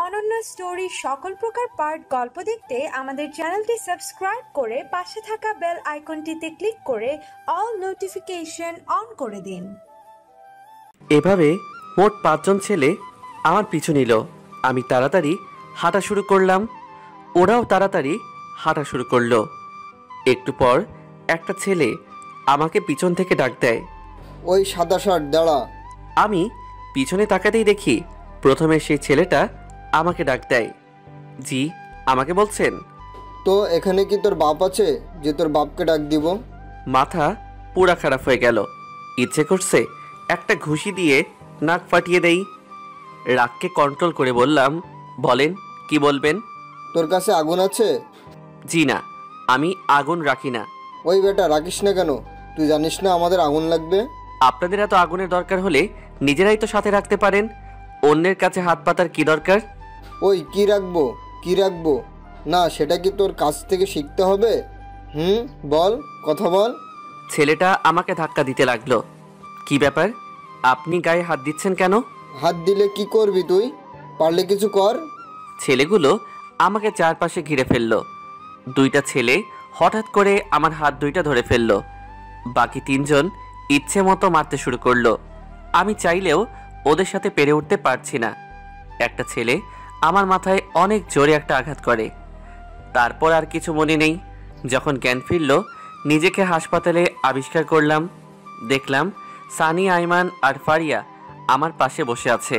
অনন্য স্টোরি সকল প্রকার পার্ট গল্প দেখতে আমাদের চ্যানেলটি সাবস্ক্রাইব করে পাশে থাকা বেল আইকনটিতে ক্লিক করে অল নোটিফিকেশন অন করে দিন। এভাবে মোট 5 জন ছেলে আমার পিছু নিল। আমি তাড়াতাড়ি হাঁটা শুরু করলাম, ওরাও তাড়াতাড়ি হাঁটা শুরু করলো। একটু পর একটা ছেলে আমাকে পিছন থেকে ডাক দেয়, ওই সাদা শার্ট দাঁড়া। আমি পিছনে তাকাতেই দেখি প্রথমে সেই ছেলেটা আমাকে ডাক দেয়। জি, আমাকে বলছেন? তো এখানে কি তোর বাপ আছে যে তোর বাপকে ডাক দিব? মাথা পুরা খারাপ হয়ে গেল, ইচ্ছে করছে একটা ঘুষি দিয়ে নাক ফাটিয়ে দেই। রাগকে কন্ট্রোল করে বললাম, বলেন কি বলবেন? তোর কাছে আগুন আছে? জি না, আমি আগুন রাখি না। ওই বেটা রাখিস না কেন? তুই জানিস না আমাদের আগুন লাগবে? আপনাদের এত আগুনের দরকার হলে নিজেরাই তো সাথে রাখতে পারেন, অন্যের কাছে হাত পাতার কি দরকার? ওই কি রাখবো কি রাখবো না সেটা কি তোর কাছ থেকে শিখতে হবে? বল, কথা বল। ছেলেটা আমাকে ধাক্কা দিতে লাগলো। কি ব্যাপার, আপনি গায়ে হাত দিচ্ছেন কেন? হাত দিলে কি করবি তুই? পারলে কিছু কর। ছেলেগুলো আমাকে চারপাশে ঘিরে ফেললো। দুইটা ছেলে হঠাৎ করে আমার হাত দুইটা ধরে ফেললো। বাকি 3 জন ইচ্ছে মতো মারতে শুরু করলো। আমি চাইলেও ওদের সাথে পেরে উঠতে পারছি না। একটা ছেলে আমার মাথায় অনেক জোরে একটা আঘাত করে। তারপর আর কিছু মনে নেই। যখন জ্ঞান ফিরল, নিজেকে হাসপাতালে আবিষ্কার করলাম। দেখলাম সানি, আইমান আর ফারিয়া আমার পাশে বসে আছে,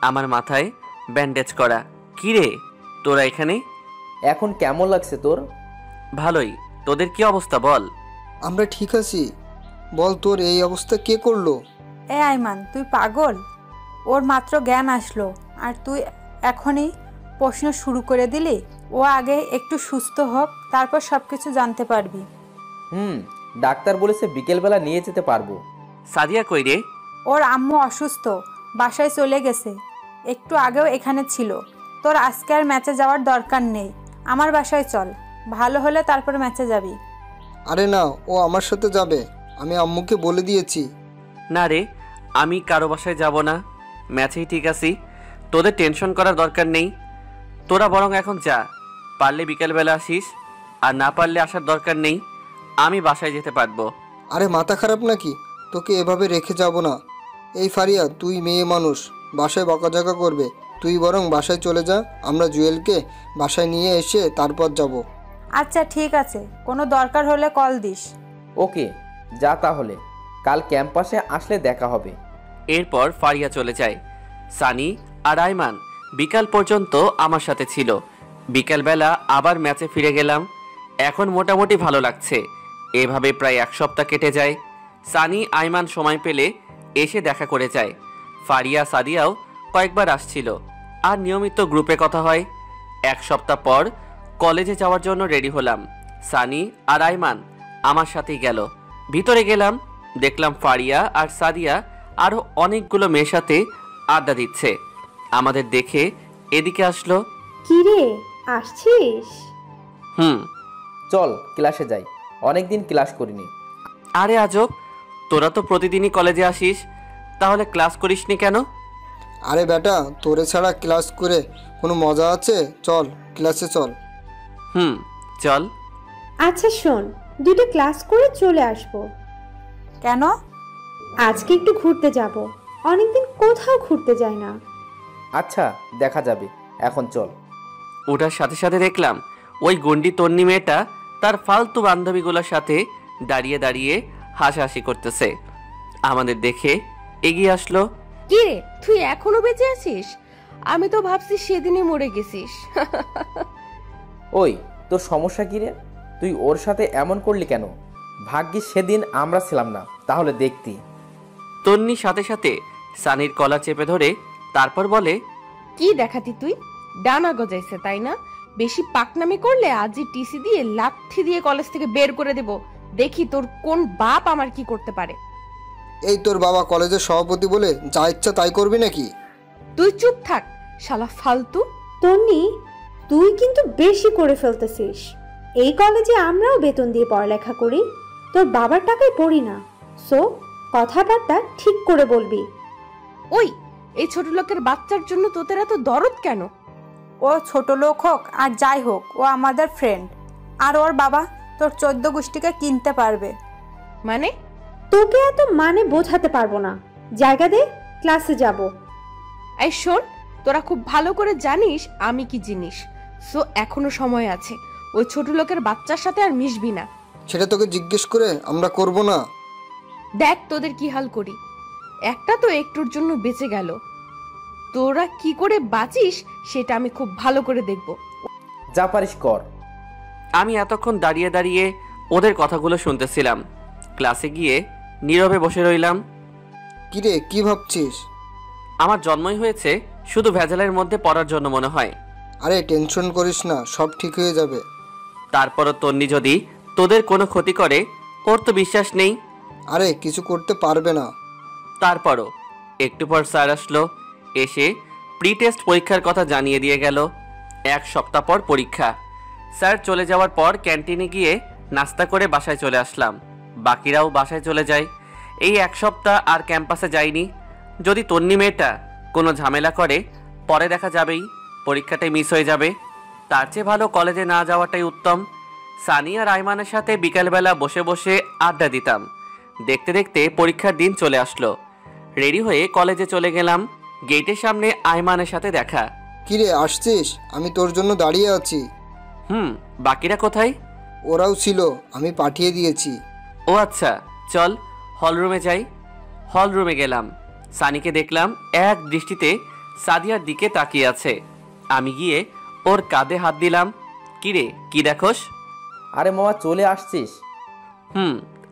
আমার মাথায় ব্যান্ডেজ করা। কি রে, তোরা এখানে? এখন কেমন লাগছে তোর? ভালোই, তোদের কি অবস্থা বল? আমরা ঠিক আছি। বল তোর এই অবস্থা কে করলো? এ আইমান, তুই পাগল? ওর মাত্র জ্ঞান আসলো আর তুই এখনই প্রশ্ন শুরু করে দিলি? ও আগে একটু সুস্থ হোক, তারপর সব কিছু জানতে পারবি। ডাক্তার বলেছে বিকেলবেলা নিয়ে যেতে পারবো। সাদিয়া কই রে? ওর আম্মু অসুস্থ, বাসায় চলে গেছে। একটু আগেও এখানে ছিল। তোর আজকে আর ম্যাচে যাওয়ার দরকার নেই, আমার বাসায় চল, ভালো হলে তারপর ম্যাচে যাবি। আরে না, ও আমার সাথে যাবে, আমি আম্মুকে বলে দিয়েছি। না রে, আমি কারো বাসায় যাব না, ম্যাচেই ঠিক আছি। তোদের টেনশন করার দরকার নেই। তোরা বরং এখন যা, পারলে বিকেলবেলা আসিস, আর না পারলে আসার দরকার নেই, আমি বাসায় যেতে পারবো। আরে মাথা খারাপ নাকি? তোকে এভাবে রেখে যাব না। এই ফারিয়া, তুই মেয়ে মানুষ, বাসায় বকাঝকা করবে। তুই বরং বাসায় চলে যা, আমরা জুয়েলকে বাসায় নিয়ে এসে তারপর যাব। আচ্ছা ঠিক আছে, কোনো দরকার হলে কল দিস। ওকে, যা তাহলে, কাল ক্যাম্পাসে আসলে দেখা হবে। এরপর ফারিয়া চলে যায়। সানি আর আইমান বিকাল পর্যন্ত আমার সাথে ছিল। বিকালবেলা আবার ম্যাচে ফিরে গেলাম। এখন মোটামুটি ভালো লাগছে। এভাবে প্রায় 1 সপ্তাহ কেটে যায়। সানি, আইমান সময় পেলে এসে দেখা করে যায়। ফারিয়া, সাদিয়াও কয়েকবার আসছিল, আর নিয়মিত গ্রুপে কথা হয়। 1 সপ্তাহ পর কলেজে যাওয়ার জন্য রেডি হলাম। সানি আর আইমান আমার সাথেই গেল। ভিতরে গেলাম, দেখলাম ফারিয়া আর সাদিয়া আরও অনেকগুলো মেয়ের সাথে আড্ডা দিচ্ছে। আমাদের দেখে এদিকে আসলো। কি রে, আসছিস? চল ক্লাসে যাই, অনেকদিন ক্লাস করিনি। আরে আজব, তোরা তো প্রতিদিনই কলেজে আসিস, তাহলে ক্লাস করিসনি কেন? আরে বেটা, তোরে ছাড়া ক্লাস করে কোনো মজা আছে? চল ক্লাসে চল। চল। আচ্ছা শোন, 2টা ক্লাস করে চলে আসবো। কেন? আজকে একটু ঘুরতে যাব, অনেকদিন কোথাও ঘুরতে যাই না। আচ্ছা দেখা যাবে, এখন চল। ওটার সাথে সাথে দেখলাম ওই গন্ডি তন্নি মেয়েটা তার ফালতু বান্ধবীগুলোর সাথে দাঁড়িয়ে দাঁড়িয়ে হাসাহাসি করতেছে। আমাদের দেখে এগিয়ে আসলো। কি রে, তুই এখনো বেঁচে আছিস? আমি তো ভাবছি সেদিনই মরে গেছিস। ওই, তোর সমস্যা কি রে? তুই ওর সাথে এমন করলি কেন? ভাগ্যিস সেদিন আমরা ছিলাম না, তাহলে দেখতি। তন্নি সাথে সাথে সানির কলার চেপে ধরে তারপর বলে, কি দেখাতি তুই? ডানা গজাইছে তাই না? বেশি পাকনামি করলে আজই টিসি দিয়ে লাথি দিয়ে কলেজ থেকে বের করে দেব। দেখি তোর কোন বাপ আমার কি করতে পারে। এই তোর বাবা কলেজের সভাপতি বলে যা ইচ্ছা তাই করবি নাকি? তুই চুপ থাক শালা ফালতু। তন্নি, তুই কিন্তু বেশি করে ফেলতেছিস। এই কলেজে আমরাও বেতন দিয়ে পড়ালেখা করি, তোর বাবার টাকায় পড়ি না। সো কথাবার্তা ঠিক করে বলবি। ওই, এই ছোট লোকের বাচ্চার জন্য তোদের এত দরদ কেন? ও ছোট লোক হোক আর যাই হোক, ও আমাদের ফ্রেন্ড। আর ওর বাবা তোর 14 গোষ্ঠীকে কিনতে পারবে। মানে? তোকে এত মানে বোঝাতে পারবো না, জায়গা দে, ক্লাসে যাব। এই শোন, তোরা খুব ভালো করে জানিস আমি কি জিনিস, সো এখনো সময় আছে। ওই ছোট লোকের বাচ্চার সাথে আর মিশবি না। সেটা তোকে জিজ্ঞেস করে আমরা করব না? দেখ তোদের কি হাল করি। একটা তো একটুর জন্য বেঁচে গেল, তোরা কি করে বাঁচিস সেটা আমি খুব ভালো করে দেখব। যা পারিস কর। আমি এতক্ষণ দাঁড়িয়ে দাঁড়িয়ে ওদের কথাগুলো শুনতেছিলাম। ক্লাসে গিয়ে নীরবে বসে রইলাম। কিরে, কি ভাবছিস? আমার জন্মই হয়েছে শুধু ভেজালের মধ্যে পড়ার জন্য মনে হয়। আরে টেনশন করিস না, সব ঠিক হয়ে যাবে। তারপরও তন্নি যদি তোদের কোনো ক্ষতি করে, ওর তো বিশ্বাস নেই। আরে কিছু করতে পারবে না। তারপরও একটু পর স্যার আসলো, এসে প্রি টেস্ট পরীক্ষার কথা জানিয়ে দিয়ে গেল। 1 সপ্তাহ পর পরীক্ষা। স্যার চলে যাওয়ার পর ক্যান্টিনে গিয়ে নাস্তা করে বাসায় চলে আসলাম। বাকিরাও বাসায় চলে যায়। এই 1 সপ্তাহ আর ক্যাম্পাসে যাইনি। যদি তন্নি মেয়েটা কোনো ঝামেলা করে, পরে দেখা যাবেই, পরীক্ষাটাই মিস হয়ে যাবে। তার চেয়ে ভালো কলেজে না যাওয়াটাই উত্তম। সানি আর আইমানের সাথে বিকালবেলা বসে বসে আড্ডা দিতাম। দেখতে দেখতে পরীক্ষার দিন চলে আসলো। রেডি হয়ে কলেজে চলে গেলাম। গেটের সামনে আইমানের সাথে দেখা। কিরে, আসছিস? আমি তোর জন্য দাঁড়িয়ে আছি। বাকিরা কোথায়? ওরাও ছিল, আমি পাঠিয়ে দিয়েছি। ও আচ্ছা, চল হলরুমে যাই। হলরুমে গেলাম। সানিকে দেখলাম এক দৃষ্টিতে সাদিয়ার দিকে তাকিয়ে আছে। আমি গিয়ে ওর কাঁধে হাত দিলাম। কিরে, কি দেখোস? আরে মামা, চলে আসছিস?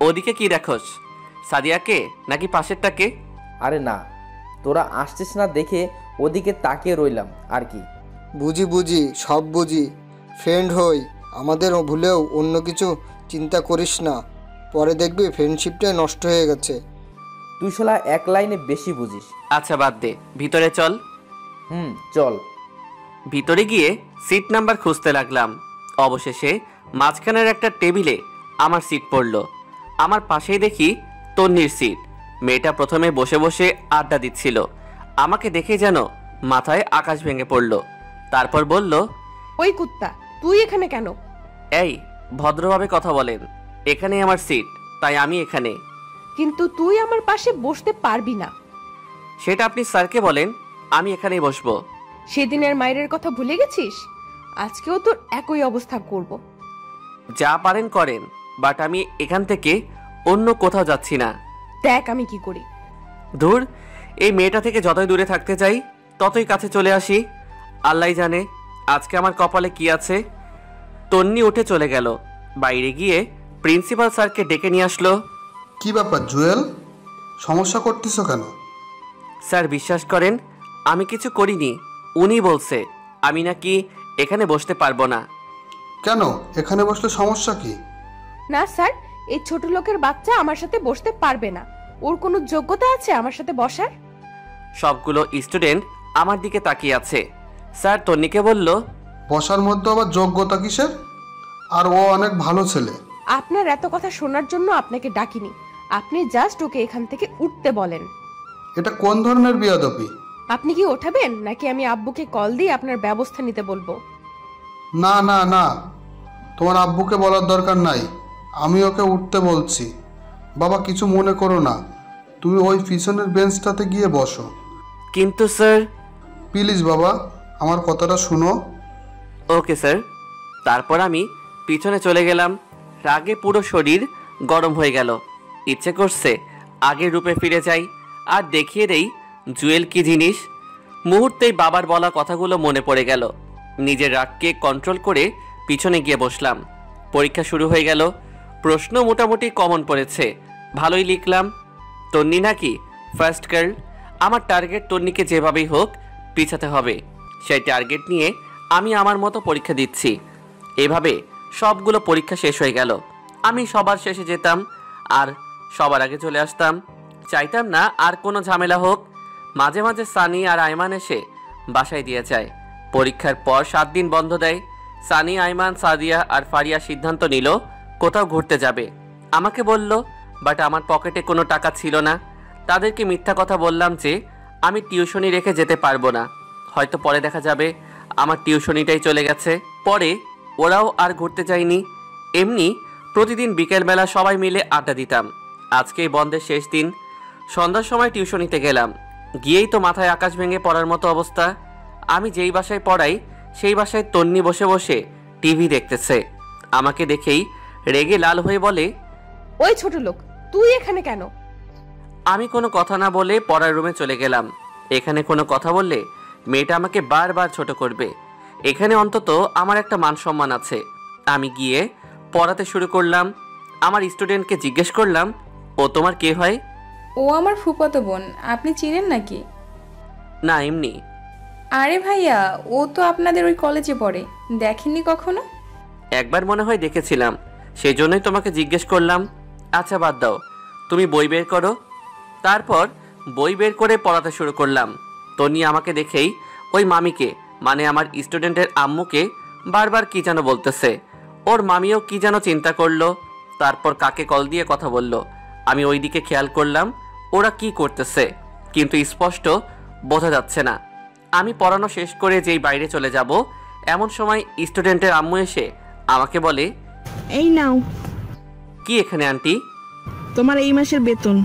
ওদিকে কি দেখোস? সাদিয়াকে নাকি পাশেরটাকে? আরে না, তোরা আসছিস না দেখে ওদিকে তাকিয়ে রইলাম আর কি। বুঝি, সব বুঝি। ফ্রেন্ড হই, আমাদের ভুলেও অন্য কিছু চিন্তা করিস না। পরে দেখবি ফ্রেন্ডশিপটাই নষ্ট হয়ে গেছে। তুই শালা এক লাইনে বেশি বুঝিস। আচ্ছা বাদ দে, ভিতরে চল। চল। ভিতরে গিয়ে সিট নাম্বার খুঁজতে লাগলাম। অবশেষে মাঝখানের একটা টেবিলে আমার সিট পড়ল। আমার পাশেই দেখি তন্নির সিট। মেয়েটা প্রথমে বসে বসে আড্ডা দিচ্ছিল। আমাকে দেখে যেন মাথায় আকাশ ভেঙে পড়ল। তারপর বলল, ওই কুত্তা, তুই এখানে কেন? এই, ভদ্রভাবে কথা বলেন। এখানেই আমার সিট, তাই আমি এখানে। কিন্তু তুই আমার পাশে বসতে পারবি না। সেটা আপনি স্যারকে বলেন, আমি এখানেই বসবো। সেদিনের মায়ের কথা ভুলে গেছিস? আজকেও তোর একই অবস্থা করব। যা পারেন করেন, বাট আমি এখান থেকে অন্য কোথাও যাচ্ছি না। দেখ আমি কি করি। দূর, এই মেয়েটা থেকে যতই দূরে থাকতে চাই ততই কাছে চলে আসি। আল্লাহ জানে আজকে আমার কপালে কি আছে। তন্নি উঠে চলে গেল। বাইরে গিয়ে প্রিন্সিপাল স্যারকে ডেকে নিয়ে আসলো। কি ব্যাপার জুয়েল, সমস্যা করতেছ কেন? স্যার বিশ্বাস করেন, আমি কিছু করিনি। উনি বলছে আমি নাকি এখানে বসতে পারবো না। কেন, এখানে বসলে সমস্যা কি? না স্যার, এই ছোট লোকের বাচ্চা আমার সাথে বসতে পারবে না। ওর কোনো যোগ্যতা আছে আমার সাথে বসার? সবগুলো স্টুডেন্ট আমার দিকে তাকিয়ে আছে। স্যার তন্নিকে বলল, বসার মধ্যে আবার যোগ্যতা কিসের? আর ও অনেক ভালো ছেলে। আপনার এত কথা শোনার জন্য আপনাকে ডাকিনি। আপনি জাস্ট ওকে এখান থেকে উঠতে বলেন। এটা কোন ধরনের বিয়াদবি? আপনি কি ওঠাবেন নাকি আমি আব্বুকে কল দিয়ে আপনার ব্যবস্থা নিতে বলবো? না না না, তোমার আব্বুকে বলার দরকার নাই, আমি ওকে উঠতে বলছি। বাবা কিছু মনে করো না, তুমি ওই পিছনের বেঞ্চটাতে গিয়ে বসো। কিন্তু স্যার। প্লিজ বাবা, আমার কথাটা শুনো। Okay sir. তারপর আমি পিছনে চলে গেলাম। রাগে পুরো শরীর গরম হয়ে গেল। ইচ্ছে করছে আগের রূপে ফিরে যাই আর দেখিয়ে দেই জুয়েল কি জিনিস। মুহূর্তেই বাবার বলা কথাগুলো মনে পড়ে গেল। নিজের রাগকে কন্ট্রোল করে পিছনে গিয়ে বসলাম। পরীক্ষা শুরু হয়ে গেল। প্রশ্ন মোটামুটি কমন পড়েছে, ভালোই লিখলাম। তন্নি নাকি ফার্স্ট গার্ল। আমার টার্গেট তন্নিকে যেভাবেই হোক পিছাতে হবে। সেই টার্গেট নিয়ে আমি আমার মতো পরীক্ষা দিচ্ছি। এভাবে সবগুলো পরীক্ষা শেষ হয়ে গেল। আমি সবার শেষে যেতাম আর সবার আগে চলে আসতাম। চাইতাম না আর কোনো ঝামেলা হোক। মাঝে মাঝে সানি আর আইমান এসে বাসায় দিয়ে যায়। পরীক্ষার পর 7 দিন বন্ধ দেয়। সানি, আইমান, সাদিয়া আর ফারিয়া সিদ্ধান্ত নিল কোথাও ঘুরতে যাবে। আমাকে বলল, বাট আমার পকেটে কোনো টাকা ছিল না। তাদেরকে মিথ্যা কথা বললাম যে আমি টিউশনি রেখে যেতে পারবো না, হয়তো পরে দেখা যাবে। আমার টিউশনিটাই চলে গেছে। পরে ওরাও আর ঘুরতে যায়নি। এমনি প্রতিদিন বিকেলবেলা সবাই মিলে আড্ডা দিতাম। আজকেই বন্ধের শেষ দিন, সন্ধ্যার সময় টিউশনিতে গেলাম। গিয়েই তো মাথায় আকাশ ভেঙে পড়ার মতো অবস্থা। আমি যেই বাসায় পড়াই সেই বাসায় তন্নি বসে বসে টিভি দেখতেছে। আমাকে দেখেই রেগে লাল হয়ে বলে, ওই ছোট লোক, তুই এখানে কেন? আমি কোনো কথা না বলে পড়ার রুমে চলে গেলাম। এখানে কোনো কথা বললে মেয়েটা আমাকে বারবার ছোট করবে। এখানে অন্তত আমার একটা মান সম্মান আছে। আমি গিয়ে পড়াতে শুরু করলাম। আমার স্টুডেন্টকে জিজ্ঞেস করলাম, ও তোমার কে হয়? ও আমার ফুফাতো বোন, আপনি চিনেন নাকি? না, এমনি। আরে ভাইয়া, ও তো আপনাদের ওই কলেজে পড়ে, দেখেননি কখনো? একবার মনে হয় দেখেছিলাম, সেই জন্যই তোমাকে জিজ্ঞেস করলাম। আচ্ছা বাদ দাও, তুমি বই বের করো। তারপর বই বের করে পড়াতে শুরু করলাম। তনি আমাকে দেখেই ওই মামিকে, মানে আমার স্টুডেন্টের আম্মুকে বারবার কি যেন বলতেছে। ওর মামিও কি যেন চিন্তা করলো, তারপর কাকে কল দিয়ে কথা বলল। আমি ওই দিকে খেয়াল করলাম ওরা কি করতেছে, কিন্তু স্পষ্ট বোঝা যাচ্ছে না। আমি পড়ানো শেষ করে যেই বাইরে চলে যাব, এমন সময় স্টুডেন্টের আম্মু এসে আমাকে বলে, এই নাও কি এখানে আন্টি? তোমার এই মাসের বেতন।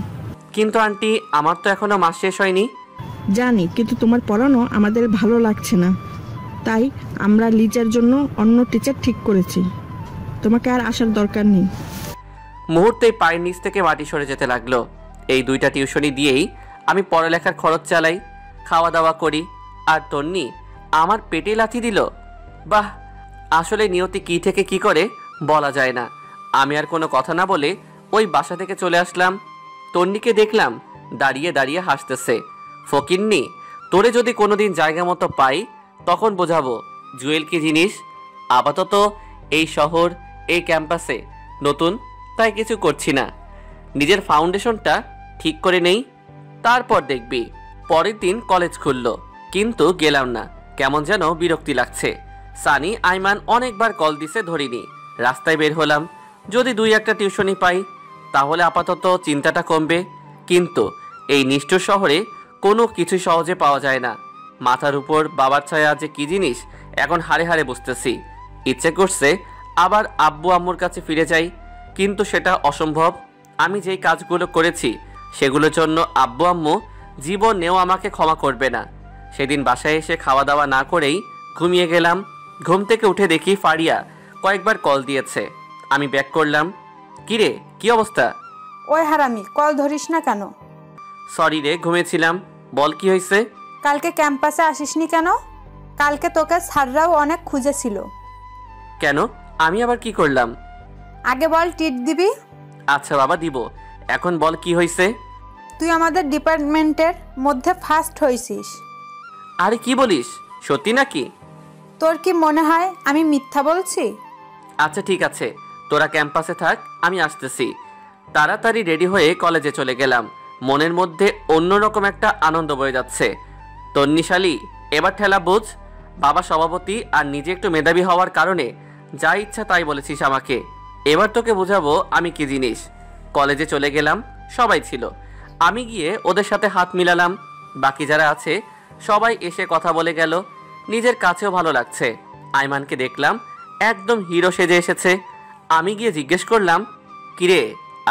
কিন্তু আন্টি, আমার তো এখনো মাস শেষ হয়নি। জানি, কিন্তু তোমার পড়ানো আমাদের ভালো লাগছে না, তাই আমরা লিজার জন্য অন্য টিচার ঠিক করেছি। তোমাকে আর আসার দরকার নেই। মুহূর্তেই পায়ের নিচ থেকে মাটি সরে যেতে লাগলো। এই দুইটা টিউশনি দিয়েই আমি পড়ালেখার খরচ চালাই, খাওয়া দাওয়া করি। আর তন্নি আমার পেটে লাথি দিল। বাহ, আসলে নিয়তি কি থেকে কি করে বলা যায় না। আমি আর কোনো কথা না বলে ওই বাসা থেকে চলে আসলাম। তন্নিকে দেখলাম দাঁড়িয়ে দাঁড়িয়ে হাসতেছে। ফকিন্নি, তোরে যদি কোনোদিন জায়গা মতো পাই তখন বোঝাবো জুয়েল কি জিনিস। আপাতত এই শহর, এই ক্যাম্পাসে নতুন, তাই কিছু করছি না। নিজের ফাউন্ডেশনটা ঠিক করে নেই, তারপর দেখবি। পরের দিন কলেজ খুলল, কিন্তু গেলাম না। কেমন যেন বিরক্তি লাগছে। সানি, আইমান অনেকবার কল দিছে, ধরিনি। রাস্তায় বের হলাম, যদি দুই একটা টিউশনি পাই তাহলে আপাতত চিন্তাটা কমবে। কিন্তু এই নিষ্ঠুর শহরে কোনো কিছু সহজে পাওয়া যায় না। মাথার উপর বাবার ছায়া যে কি জিনিস এখন হাড়ে হাড়ে বুঝতেছি। ইচ্ছে করছে আবার আব্বু আম্মুর কাছে ফিরে যাই, কিন্তু সেটা অসম্ভব। আমি যেই কাজগুলো করেছি সেগুলোর জন্য আব্বু আম্মু জীবনেও আমাকে ক্ষমা করবে না। সেদিন বাসায় এসে খাওয়া দাওয়া না করেই ঘুমিয়ে গেলাম। ঘুম থেকে উঠে দেখি ফারিয়া কয়েকবার কল দিয়েছে। আমি ব্যাক করলাম। কিরে, কি অবস্থা? ওই হারামি, কল ধরিস না কেন? সরি রে, ঘুমিয়েছিলাম। বল কি হয়েছে? কালকে ক্যাম্পাসে আসিসনি কেন? কালকে তোকে স্যাররাও অনেক খুঁজেছিল। কেন, আমি আবার কি করলাম? আগে বল, টিট দিবি? আচ্ছা বাবা, দিব। এখন বল কি হয়েছে? তুই আমাদের ডিপার্টমেন্টের মধ্যে ফার্স্ট হয়েছিস। আরে কি বলিস, সত্যি নাকি? তোর কি মনে হয় আমি মিথ্যা বলছি? আচ্ছা ঠিক আছে, তোরা ক্যাম্পাসে থাক, আমি আসতেছি। তাড়াতাড়ি রেডি হয়ে কলেজে চলে গেলাম। মনের মধ্যে অন্যরকম একটা আনন্দ বয়ে যাচ্ছে। তন্নিশালী, এবার ঠেলা বুঝ। বাবা সভাপতি আর নিজে একটু মেধাবী হওয়ার কারণে যা ইচ্ছা তাই বলেছিস আমাকে। এবার তোকে বোঝাবো আমি কি জিনিস। কলেজে চলে গেলাম, সবাই ছিল। আমি গিয়ে ওদের সাথে হাত মিলালাম। বাকি যারা আছে সবাই এসে কথা বলে গেল। নিজের কাছেও ভালো লাগছে। আইমানকে দেখলাম একদম হিরো সেজে এসেছে। আমি গিয়ে জিজ্ঞেস করলাম, কিরে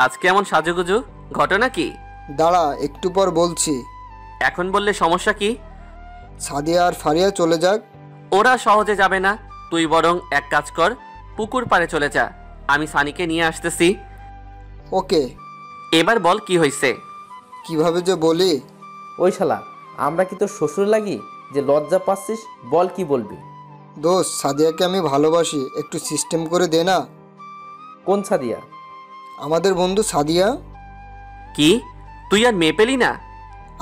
আজ কেমন সাজুগুজু, ঘটনা কি? দাঁড়া, একটু পর বলছি। এখন বললে সমস্যা কি? সাদিয়া আর ফারিয়া চলে যাক। ওরা সহজে যাবে না, তুই বরং এক কাজ কর, পুকুর পাড়ে চলে যা, আমি সানিকে নিয়ে আসতেছি। ওকে। এবার বল কি হয়েছে? কিভাবে যে বলি। ওই শালা, আমরা কি তোর শ্বশুর লাগি যে লজ্জা পাচ্ছিস? বল কি বলবি? দোস্ত, সাদিয়াকে আমি ভালোবাসি, একটু সিস্টেম করে দে না। কোন সাদিয়া? আমাদের বন্ধু সাদিয়া। কি, তুই আর মেয়ে পেলি না?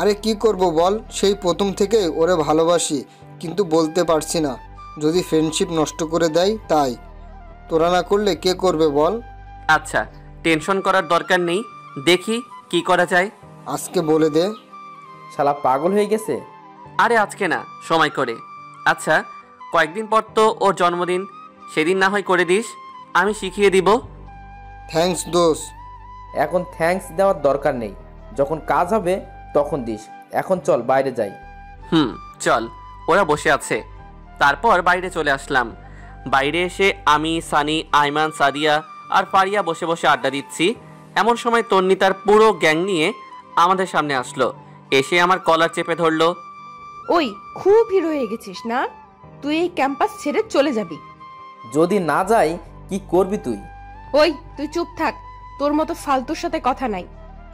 আরে কি করব বল, সেই প্রথম থেকে ওরে ভালোবাসি, কিন্তু বলতে পারছি না। যদি ফ্রেন্ডশিপ নষ্ট করে দেয় তাই। তোরা না করলে কে করবে বল? আচ্ছা, টেনশন করার দরকার নেই, দেখি কি করা যায়। আজকে বলে দে। শালা পাগল হয়ে গেছে। আরে আজকে না, সময় করে। আচ্ছা, কয়েকদিন পর তো ওর জন্মদিন, সেদিন না হয় করে দিস, আমি শিখিয়ে দিব। থ্যাঙ্কস দোস্ত। এখন থ্যাঙ্কস দেওয়ার দরকার নেই, যখন কাজ হবে তখন দিস। এখন চল বাইরে যাই। চল, ওরা বসে আছে। তারপর বাইরে চলে আসলাম। বাইরে এসে আমি, সানি, আইমান, সাদিয়া আর ফারিয়া বসে বসে আড্ডা দিচ্ছি। এমন সময় তন্নি তার পুরো গ্যাং নিয়ে আমাদের সামনে আসলো। এসে আমার কলার চেপে ধরলো। ওই খুব হিরো হয়ে গেছিস না? তুই এই ক্যাম্পাস ছেড়ে চলে যাবি। যদি না যাই কি করবি তুই? ওই তুই চুপ থাক, তোর মতো ফালতুর সাথে কথা নাই।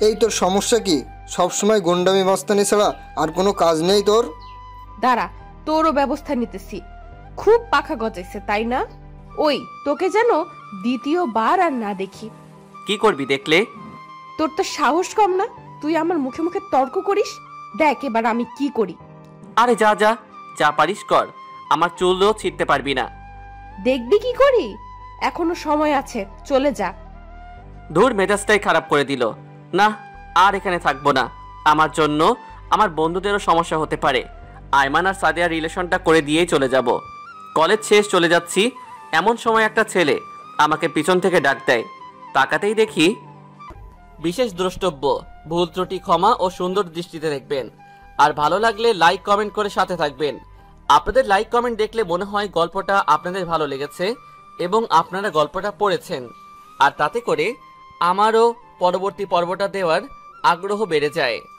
এই তোর সমস্যা কি? সবসময় গুন্ডামি মাস্তানি ছাড়া আর কোনো কাজ নেই তোর? দাঁড়া, তোরও ব্যবস্থা নিতেছি। খুব পাখা গজাইছে তাই না? ওই তোকে যেন দ্বিতীয়বার আর না দেখি। কি করবি দেখলে? তোর তো সাহস কম না, তুই আমার মুখে মুখে তর্ক করিস। দেখ এবার আমি কি করি। আরে যা যা, যা পারিস কর, আমার চুলও ছিঁড়তে পারবি না। দেখবি কি করি, এখনো সময় আছে, চলে যা। ধুর, মেজাজটাই খারাপ করে দিল। না, আর এখানে থাকবো না। আমার জন্য আমার বন্ধুদেরও সমস্যা হতে পারে। আইমান আর সাদিয়ার রিলেশনটা করে দিয়েই চলে যাব। কলেজ শেষ, চলে যাচ্ছি। এমন সময় একটা ছেলে আমাকে পিছন থেকে ডাক দেয়। তাকাতেই দেখি বিশেষ দ্রষ্টব্য, ভুল ত্রুটি ক্ষমা ও সুন্দর দৃষ্টিতে দেখবেন। আর ভালো লাগলে লাইক কমেন্ট করে সাথে থাকবেন। আপনাদের লাইক কমেন্ট দেখলে মনে হয় গল্পটা আপনাদের ভালো লেগেছে এবং আপনারা গল্পটা পড়েছেন, আর তাতে করে আমারও পরবর্তী পর্বটা দেওয়ার আগ্রহ বেড়ে যায়।